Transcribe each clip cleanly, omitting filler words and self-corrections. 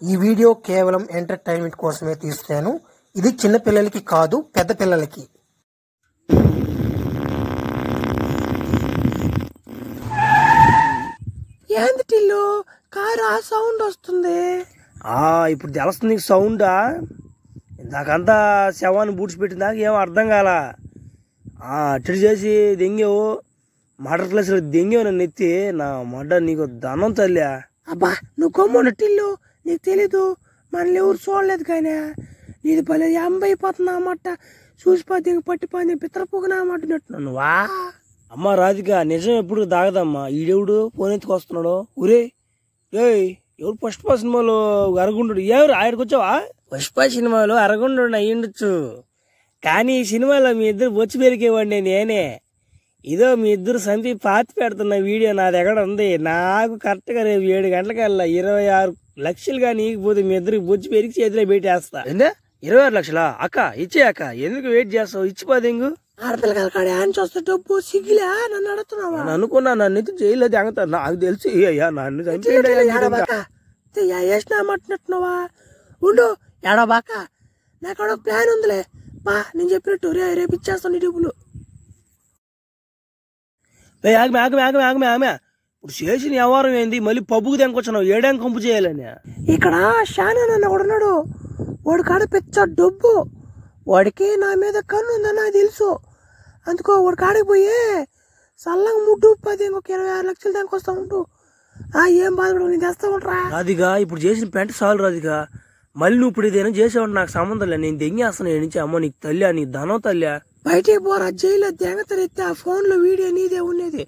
ఈ వీడియో కేవలం ఎంటర్టైన్మెంట్ కోసమే తీస్తాను. ఇది చిన్న పిల్లలకి కాదు, పెద్ద పిల్లలకి. ఏంది టిల్లు కారు ఆ సౌండ్ వస్తుంది? ఇప్పుడు తెలుస్తుంది నీకు సౌండా? ఇందాకంతా శవాన్ని బూడ్చిపెట్టిన దాకా ఏమో అర్థం కాల. అటు చేసి దెంగావు, మటర్ క్లాసులో దెంగావు నన్ను ఎత్తి. నా మడ్డ నీకు ధనం తల్లి. అబ్బా నువ్వు గమ్మున టిల్లు, నీకు తెలీదు, మనల్ని ఎవరు చూడలేదు కానీ నీది భలే ఎంబైపోతున్నా అన్నమాట. చూసిపోతే పట్టిపోయింది పిత్రపోకునా అన్నట్టు నువ్వా? అమ్మ రాధిక, నిజం ఎప్పుడు దాగదమ్మా. ఈడెవుడు ఫోన్ ఎత్తుకొస్తున్నాడు. ఊరే ఎవరు పుష్ప సినిమాలో అరగుండు ఎవరు ఆయనకు వచ్చావా? పుష్ప సినిమాలో అరగుండు అయ్యుండొచ్చు, కానీ ఈ సినిమాలో మీ ఇద్దరు బొచ్చి పెరిగేవాడిని నేనే. ఇదో మీ ఇద్దరు సంపి పాతి పెడుతున్న వీడియో నా దగ్గర ఉంది. నాకు కరెక్ట్గా రేపు 7 గంటలకల్లా 26 లక్షలుగా నీకపోతే మీ ఇద్దరికి బొచ్చి పెరిగి చేతిలో పెట్టేస్తా. 26 లక్షలా? అక్క ఇచ్చే అక్క, ఎందుకు వెయిట్ చేస్తావు? ఇచ్చిపోదేంగు. ఆడపిల్లకాయల కాడ ఆయన చూస్తే డబ్బు సిగ్గిలే నన్ను అడుగుతున్నావా? అనుకున్నా నన్ను జైల్లో తెగతా. నాకు తెలిసి అయ్యా నన్ను వేసినామంటున్నావా? ఉండు ఎడబాక, నాకు ప్లాన్ ఉందిలే బా. నేను చెప్పినట్టు రేపు ఇచ్చేస్తాను ఈ డబ్బులు. ఇప్పుడు చేసిన వ్యవహారం ఏంది? మళ్ళీ పబ్బుకు తెంకొచ్చున్నావు. ఏడాం కంపు చేయాలని. ఇక్కడ షానా నన్ను ఒకడున్నాడు, వాడి కాడ పెద్ద డబ్బు. వాడికి నా మీద కన్ను ఉందని నాకు తెలుసు. అందుకో వాడి కాడికి పోయి సల్లంగా ముడ్డు 10 ఇంకొక 26 లక్షలు దానికొస్తా ఉంటూ. ఏం బాధపడు, నేను తెస్తా ఉంటా. రాధిగా ఇప్పుడు చేసిన పెంట చాలు రాధిగా. మళ్ళీ నువ్వు ఇప్పుడు ఇదేనా చేసేవాడు నాకు సంబంధం లేదు. నేను దెంగేస్తాను ఏ నుంచి. అమ్మ నీకు తల్లి, నీకు ధనం తల్లి. బయటికి పోరా, జైల్లో దెంగతరెత్తే ఆ ఫోన్ లో వీడియో నీదే ఉండేది.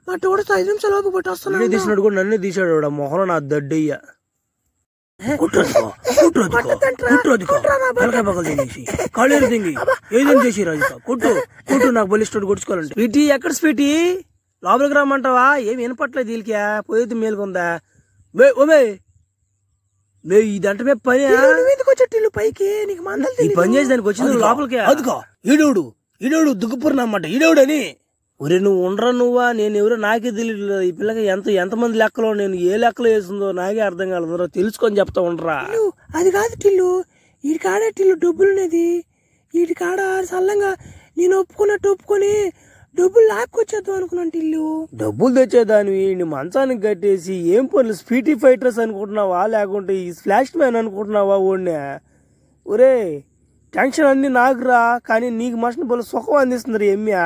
మా తోడుతో 5 నిమిషాలు లోపు పట్టి వస్తున్నాడు. తీసినాడు కూడా నన్నే తీసాడు. మొహం నా దడ్డయ్యా. కాళ్ళు దింగి ఏదేం చేసి రాధిక కొట్టు కొట్టు, నాకు బలిస్టోడు కొట్టుకోవాలంటే. స్వీటీ ఎక్కడ స్వీటీ? లోపలికి రమ్మంటావా? ఏమి వినపట్లేదు వీళ్ళకియా? పోయేది మేలుకుందా? ఇదంటే మే పని వచ్చేటిల్లు పైకి నీకు మందలు. ఈ పని చేసి దానికి వచ్చింది లోపలికి. అదుకో ఈడోడు ఈడోడు దుగ్గుపురనమాట ఈడోడని. ఒరే నువ్వు ఉండరా నువ్వా? నేను ఎవరో నాకే తెలియదు. ఈ పిల్లకి ఎంతమంది లెక్కలో, నేను ఏ లెక్కలో వేసిందో నాకే అర్థం కాలేదు. తెలుసుకొని చెప్తా ఉండరా. అది కాదు టిల్లు, వీడి కాడ టిల్లు డబ్బులునేది. వీడి కాడ సల్లంగా నేను ఒప్పుకొని డబ్బులు లాక్కొచ్చేద్దాం అనుకున్నాను టిల్లు. డబ్బులు తెచ్చేదానివి నీ మంచానికి కట్టేసి ఏం పనులు? స్పీటీ ఫైటర్స్ అనుకుంటున్నావా, లేకుంటే ఈ ఫ్లాష్ మ్యాన్ అనుకుంటున్నావా? ఓడినా ఒరే టెన్షన్ అన్ని నాకు రా, కానీ నీకు మషన్ బోలు సుఖం అందిస్తుంది. ఎమ్మియా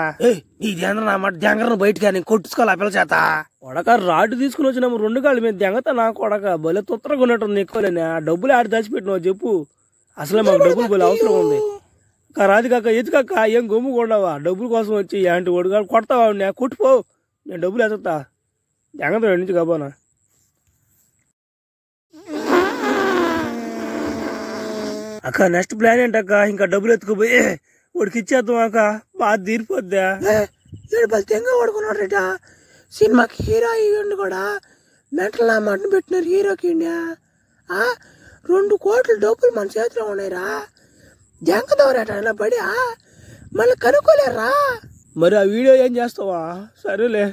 దెంగరను బయటగా నేను కొట్టుకోవాలి ఆ పిల్ల చేత. కొడక రాడ్డు తీసుకుని వచ్చినాము 2 కాళ్ళ మీద దెంగతా. నా కొడక బలే తొత్తరగా ఉన్నట్టుంది. ఎక్కువలేనా డబ్బులు ఆడి దాచిపెట్టినావు చెప్పు? అసలే మాకు డబ్బులు బోలే అవసరం ఉంది. రాదు కాక ఎత్తుకాక ఏం గమ్ముకుండావా? డబ్బుల కోసం వచ్చి ఏంటి ఒడిగాడు కొడతావా? కొట్టుపో, నేను డబ్బులు ఎత్తా. దెంగతా నుంచి కాబోనా. అక్క నెక్స్ట్ ప్లాన్ ఏంటక్క? ఇంకా డబ్బులు ఎత్తుకుపోయి వాడికి ఇచ్చేద్దాం అక్క, బాగా తీరిపోద్దా? తెంగ పడుకున్నాడు రేట. సినిమాకి హీరో అయ్యండి కూడా మెంటల్ నా మటన్ పెట్టినారు హీరోకి. 2 కోట్ల డబ్బులు మన చేతిలో ఉన్నాయిరా. జంకదవరేట బడి మళ్ళీ కనుక్కోలేరా. మరి ఆ వీడియో ఏం చేస్తావా? సరేలే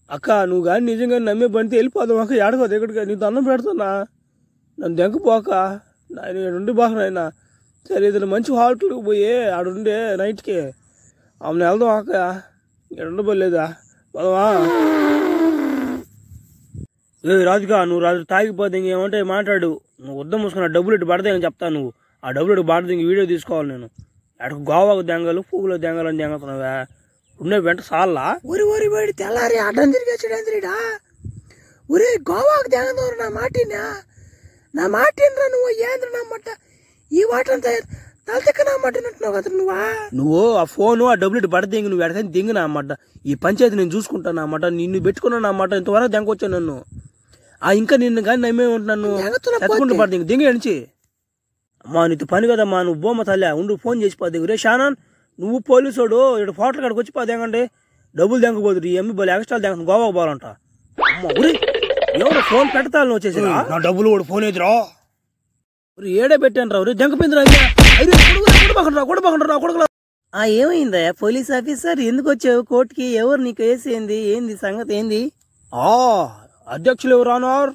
అక్క, నువ్వు కానీ నిజంగా నమ్మే బండి వెళ్ళిపోదాం అక్క. ఏడకోదు ఎక్కడికి, నీ దండం పెడుతున్నా, నన్ను దెంకపోక నుండి బాగా నాయనా. సరే ఏదైనా మంచి హోటల్కి పోయి ఆడుండే నైట్కి ఆమెను వెళ్దాం అక్క. ఉండబోలేదా పోదామా? రాజుగా నువ్వు రాజు తాగిపోతే ఇంకేమంటే మాట్లాడు. నువ్వు వద్ద మూసుకున్న డబ్బులు ఇటు పడతాయని చెప్తాను. నువ్వు ఆ డబ్బులు ఇటు పడితే ఇంక వీడియో తీసుకోవాలి నేను. అటు గోవాకు దెంగలు పూగులో దెంగలని దెంగతున్నావా? ఉండే వెంట సాల్లా ఊరి ఊరి పోయి తెల్లారి అడ్డం తిరిగేసాడా? ఊరే గోవాకు దెంగదోరు నా మాటినా, నా మాటినరా నువ్వు. ఏంద్ర నమ్మట ఈ వాటంతా తలతెక్క నా మట్టినట్టున్నావు కదా నువ్వు. ఆ ఫోను ఆ డబ్బులు ఇటు పడితే ఇంక నువ్వు ఎడకని దింగినా అన్నమాట. ఈ పంచాయతీ నేను చూసుకుంటాను అన్నమాట. నిన్ను పెట్టుకున్నాను అన్నమాట. ఇంతవరకు దెంకొచ్చాను నన్ను. ఇంకా నిన్ను కానీ నమ్మే ఉంటున్నాను. ఎత్తుకుంటూ పడితే ఇంక దింగి అనిచి. అమ్మా నీతో పని కదమ్మా, నువ్వు బొమ్మ తల్లి ఉండు. ఫోన్ చేసిపోద్ది. రే షానాన్, నువ్వు పోలీసుడు ఇటు హోటల్ కాడికి వచ్చి పోదేంగండి. డబ్బులు దెంకపోదు. ఈ ఎమ్మి బలి ఎక్స్ట్రా దెంగ గోవాకు పోవాలంట. అమ్మ ఊరి ఎవరు ఫోన్ పెట్టాలని వచ్చేసి నా డబ్బులు కూడా ఫోన్ ఎదురా ఏడే పెట్టాను రా. దెంకపోయింది రా. ఏమైందా పోలీస్ ఆఫీసర్? ఎందుకు వచ్చావు కోర్టుకి? ఎవరు నీకు వేసేంది? ఏంది సంగతి ఏంది? అధ్యక్షులు ఎవరు అన్నారు?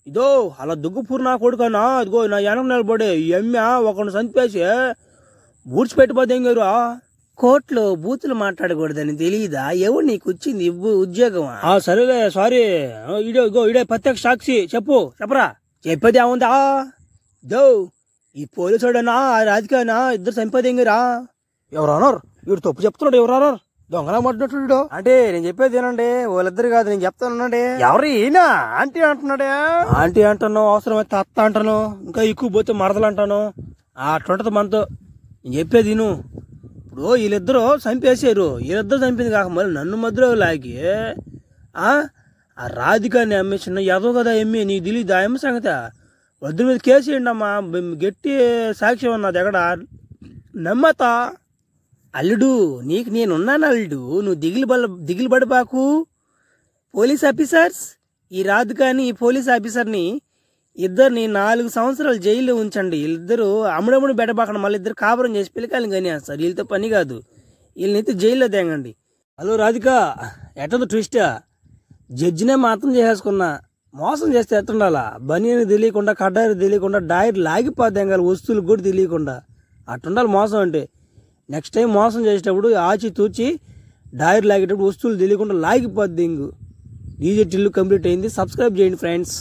ఇదో అలా దుగ్గుపూర్ నా కొడుకన్నా ఇదిగో నా వెనక నిలబడే ఎమ్మె ఒకరిని చంపేసి బూడ్చిపెట్టిపోతే గారు కోర్టులో బూతులు మాట్లాడకూడదని తెలియదా? ఎవరు నీకు వచ్చింది ఉద్యోగమా? సరేలే సారీ. ఇడే ప్రత్యక్ష సాక్షి చెప్పరా. చెప్పేది ఏముందా? దో ఈ పోలీసుడనా రాజకీయనా ఇద్దరు చంపేదేంగిరా. ఎవరన్నారు? వీడు తప్పు చెప్తున్నాడు. ఎవరన్నారు? దొంగలా మాట్లాడుతున్నాడు. అంటే నేను చెప్పేది ఏనండి, వాళ్ళిద్దరు కాదు నేను చెప్తానండి. ఎవరు ఈయన? ఆంటీ అంటున్నాడే. ఆంటీ అంటాను, అవసరమైతే అత్త అంటాను, ఇంకా ఎక్కువ పోతే మరదలు అంటాను. అట్లుంటది మనతో. నేను చెప్పేది విను. ఇప్పుడు వీళ్ళిద్దరూ చంపేసారు. వీళ్ళిద్దరు చంపింది కాక మళ్ళీ నన్ను మధ్యలో లాగి ఆ రాధికాని అమ్మే చిన్న ఎదో కదా ఎమ్మె నీకు తెలియదు ఆ అమ్మ సంగతి. వద్దు మీద కేసు వేయండి అమ్మా, గట్టి సాక్ష్యం ఉన్నది ఎక్కడ నమ్మతా. అల్లుడు నీకు నేనున్నాను అల్లుడు, నువ్వు దిగులు పడిపాకు. పోలీస్ ఆఫీసర్స్, ఈ రాధికాని ఈ పోలీస్ ఆఫీసర్ని ఇద్దరిని 4 సంవత్సరాలు జైల్లో ఉంచండి. వీళ్ళిద్దరు అమ్ముడమ్ముడు బెడబాకండి, మళ్ళీ ఇద్దరు కాపురం చేసి పిల్లకాయలు కానీ వేస్తారు. వీళ్ళతో పని కాదు, వీళ్ళనైతే జైల్లో తేంగండి. హలో రాధిక, ఎట్టదు ట్విస్ట్. జడ్జినే మాత్రం చేసేసుకున్నా, మోసం చేస్తే ఎట్టుండాలా? బనీని తెలియకుండా, కడ్డారి తెలియకుండా, డైర్ లాగిపోద్దాం కదా, వస్తువులు కూడా తెలియకుండా. అట్టుండాలి మోసం అంటే. నెక్స్ట్ టైం మోసం చేసేటప్పుడు ఆచి తూచి డైర్ లాగేటప్పుడు వస్తువులు తెలియకుండా లాగిపోద్ది. ఇంగు డీజే టిల్లు కంప్లీట్ అయింది. సబ్స్క్రైబ్ చేయండి ఫ్రెండ్స్.